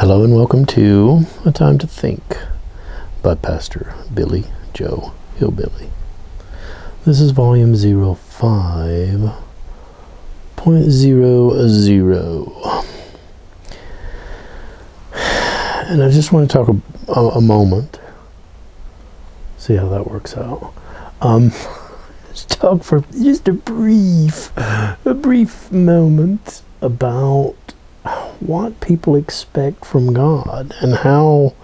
Hello and welcome to A Time to Think by Pastor Billy Joe Hillbilly. This is volume 05.00. And I just want to talk a moment, see how that works out. Just talk for just a brief moment about what people expect from God and how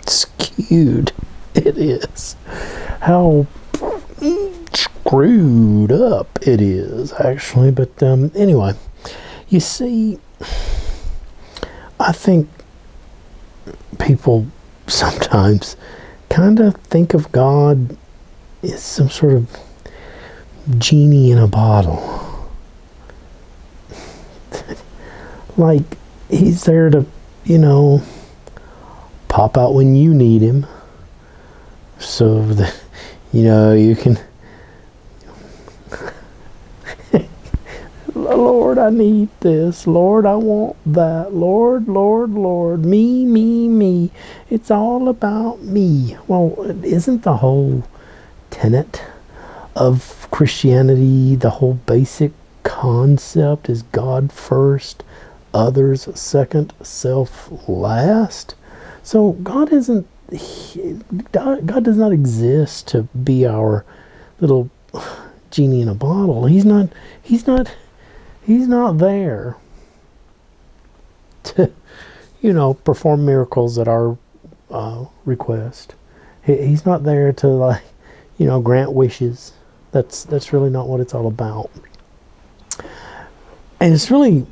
skewed it is, how screwed up it is, actually. But anyway, you see, I think people sometimes kind of think of God as some sort of genie in a bottle. Like he's there to, pop out when you need him, so that, you can, Lord, I need this. Lord, I want that. Lord, me. It's all about me. Well, isn't the whole tenet of Christianity, the whole basic concept is God first, others second, self last? So God does not exist to be our little genie in a bottle. He's not there to perform miracles at our request. He's not there to grant wishes. That's really not what it's all about. And it's really,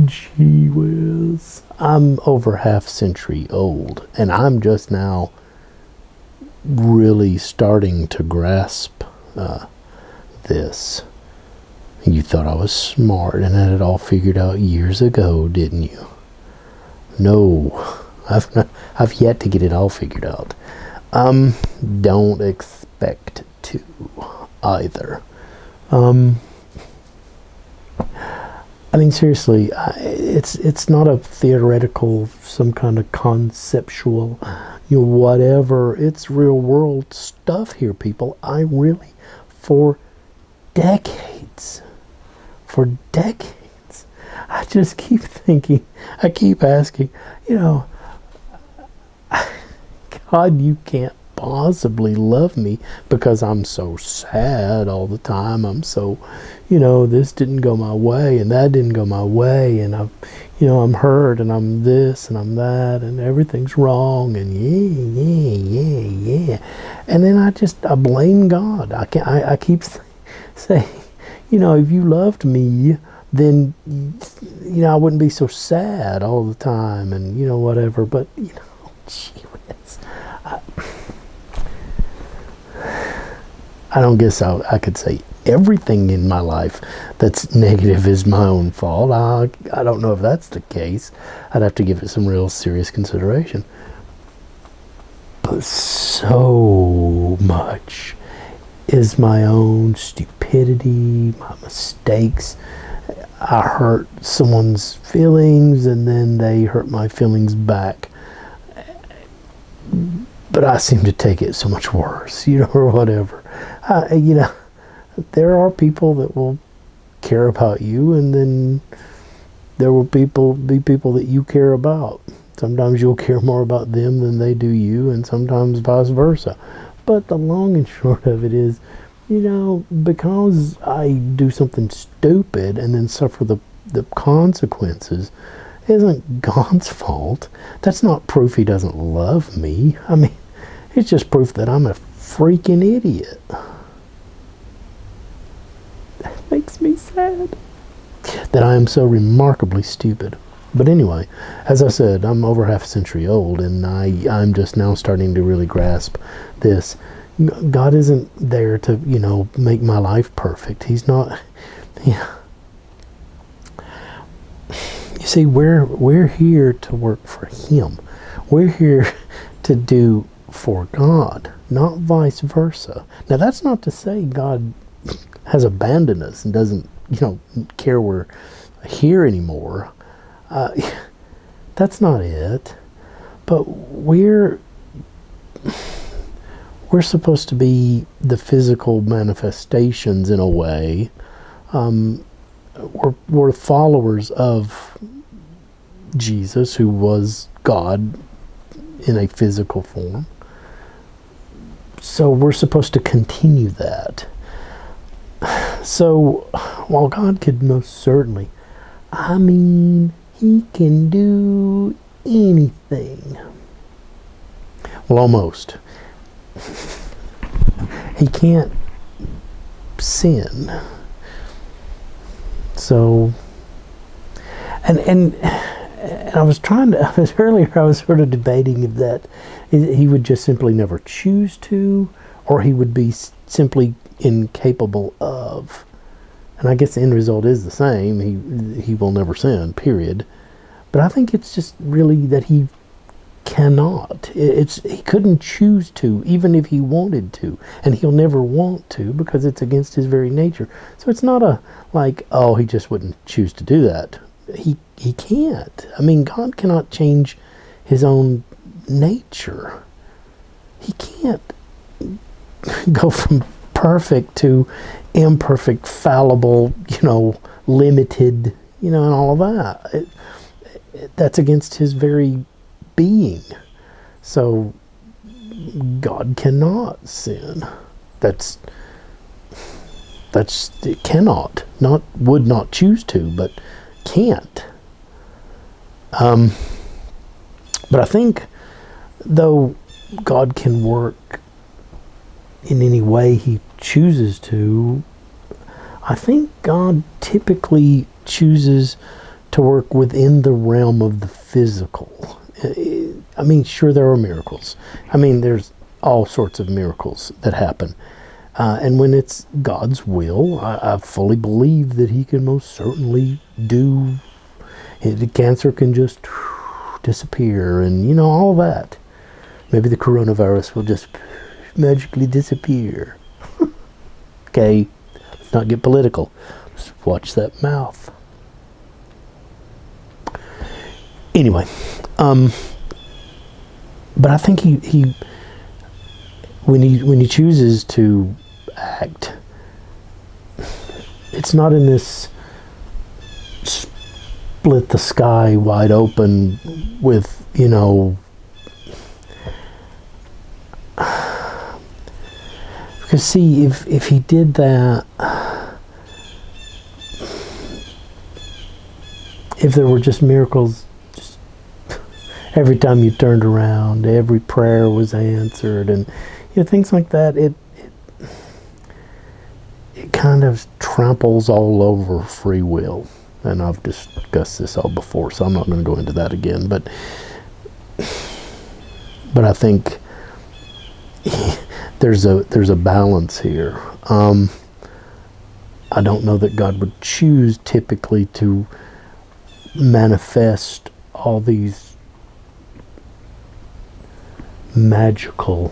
gee whiz. I'm over half century old, and I'm just now really starting to grasp this. You thought I was smart and had it all figured out years ago, didn't you? No, I've yet to get it all figured out. Don't expect to either. Seriously, it's not a theoretical, some kind of conceptual, whatever. It's real world stuff here, people. I really, for decades, I just keep thinking, I keep asking, God, you can't possibly love me because I'm so sad all the time. I'm so, this didn't go my way and that didn't go my way, and I'm hurt and I'm this and I'm that and everything's wrong and yeah. And then I blame God. I keep saying, if you loved me, then I wouldn't be so sad all the time and whatever. But gee whiz, I don't guess I could say everything in my life that's negative is my own fault. I don't know if that's the case. I'd have to give it some real serious consideration. But so much is my own stupidity, my mistakes. I hurt someone's feelings and then they hurt my feelings back. But I seem to take it so much worse, or whatever. There are people that will care about you, and then there will be people that you care about. Sometimes you'll care more about them than they do you, and sometimes vice versa. But the long and short of it is, because I do something stupid and then suffer the consequences, isn't God's fault. That's not proof he doesn't love me. It's just proof that I'm a freaking idiot. That makes me sad. That I am so remarkably stupid. But anyway, as I said, I'm over half a century old, and I'm just now starting to really grasp this. God isn't there to, make my life perfect. He's not. You see, we're here to work for Him. We're here to do for God, not vice versa. Now, that's not to say God has abandoned us and doesn't care we're here anymore. That's not it. But we're supposed to be the physical manifestations in a way. We're followers of Jesus, who was God in a physical form. So we're supposed to continue that. So while God could most certainly, he can do anything. Well, almost. He can't sin. So, and I was earlier I was sort of debating if that he would just simply never choose to, or he would be simply incapable of. And I guess the end result is the same. He will never sin, period. But I think it's just really that he cannot. He couldn't choose to, even if he wanted to. And he'll never want to, because it's against his very nature. So it's not he just wouldn't choose to do that. He can't. God cannot change his own nature. He can't go from perfect to imperfect, fallible, limited, and all of that. That's against his very being. So God cannot sin. That's it cannot. Would not choose to, but can't. But I think, though God can work in any way he chooses to, I think God typically chooses to work within the realm of the physical. Sure, there are miracles. There's all sorts of miracles that happen. And when it's God's will, I fully believe that he can most certainly do. The cancer can just disappear, and all that. Maybe the coronavirus will just magically disappear. Okay, let's not get political. Let's watch that mouth. Anyway, but I think he when he chooses to act, it's not in this split the sky wide open with, because see, if he did that, if there were just miracles, just every time you turned around, every prayer was answered, and things like that, it kind of tramples all over free will. And I've discussed this all before, so I'm not going to go into that again. But I think there's a balance here. I don't know that God would choose typically to manifest all these magical,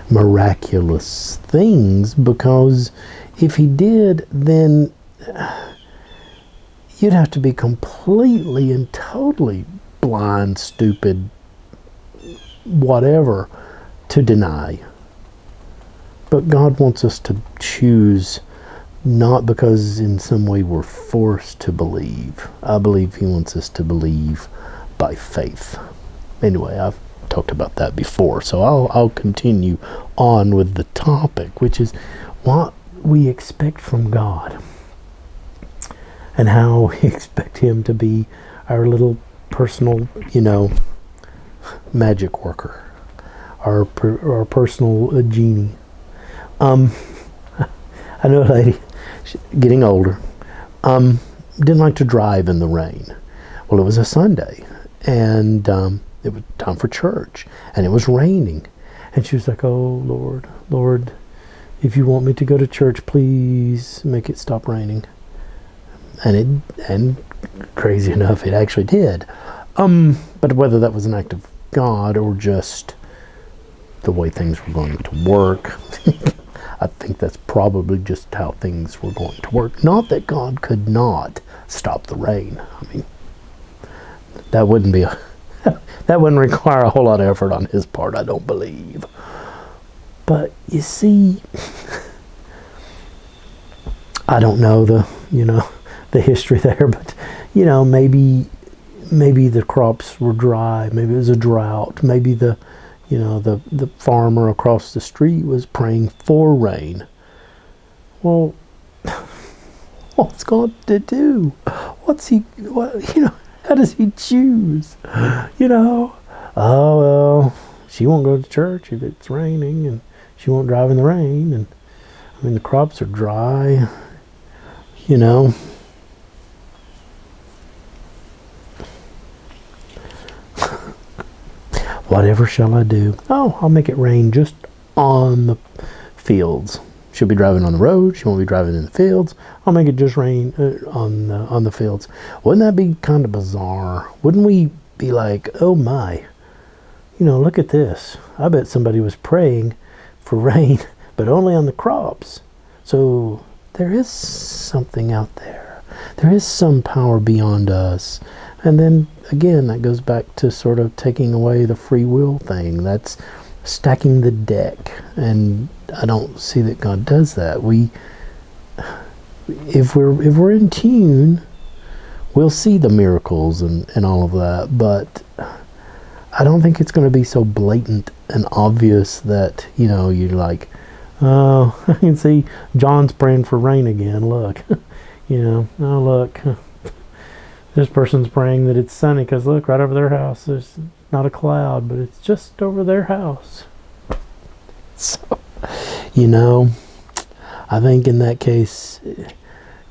miraculous things, because if he did, then you'd have to be completely and totally blind, stupid, whatever, to deny. But God wants us to choose, not because in some way we're forced to believe. I believe he wants us to believe by faith. Anyway, I've talked about that before, so I'll continue on with the topic, which is what we expect from God, and how we expect him to be our little personal, magic worker, our personal genie. I know a lady, getting older, didn't like to drive in the rain. Well, it was a Sunday, and it was time for church, and it was raining, and she was like, "Oh, Lord, if you want me to go to church, please make it stop raining." And crazy enough, it actually did. But whether that was an act of God or just the way things were going to work, I think that's probably just how things were going to work. Not that God could not stop the rain. I mean, that wouldn't be that wouldn't require a whole lot of effort on his part, I don't believe. But you see, I don't know the history there, but maybe the crops were dry, maybe it was a drought, maybe the farmer across the street was praying for rain. Well, what's God to do? How does he choose? Oh well, she won't go to church if it's raining, and she won't drive in the rain, and I mean the crops are dry, Whatever shall I do? Oh, I'll make it rain just on the fields. She'll be driving on the road. She won't be driving in the fields. I'll make it just rain on the fields. Wouldn't that be kind of bizarre? Wouldn't we be like, oh my, look at this. I bet somebody was praying for rain, but only on the crops. So there is something out there. There is some power beyond us. And then again, that goes back to sort of taking away the free will thing. That's stacking the deck. And I don't see that God does that. If we're in tune, we'll see the miracles and all of that. But I don't think it's going to be so blatant and obvious that, you're like, oh, I can see John's praying for rain again. Look, oh, look. This person's praying that it's sunny because look, right over their house, there's not a cloud, but it's just over their house. So, I think in that case,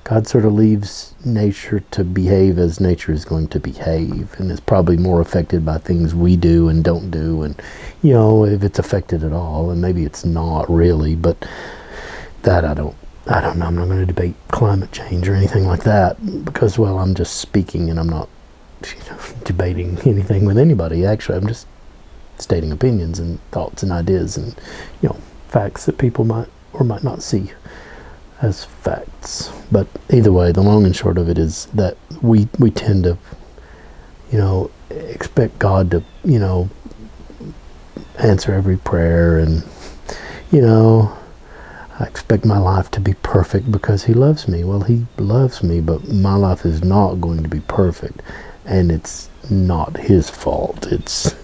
God sort of leaves nature to behave as nature is going to behave, and it's probably more affected by things we do and don't do, and, if it's affected at all, and maybe it's not really, but that I don't know. I'm not going to debate climate change or anything like that because, well, I'm just speaking and I'm not debating anything with anybody. Actually, I'm just stating opinions and thoughts and ideas and, facts that people might or might not see as facts. But either way, the long and short of it is that we tend to, expect God to, answer every prayer and, I expect my life to be perfect because he loves me. Well, he loves me, but my life is not going to be perfect. And it's not his fault. It's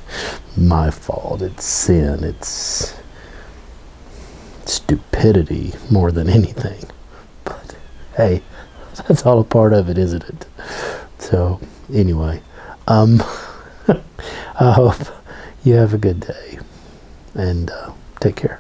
my fault. It's sin. It's stupidity more than anything. But hey, that's all a part of it, isn't it? So anyway, I hope you have a good day and take care.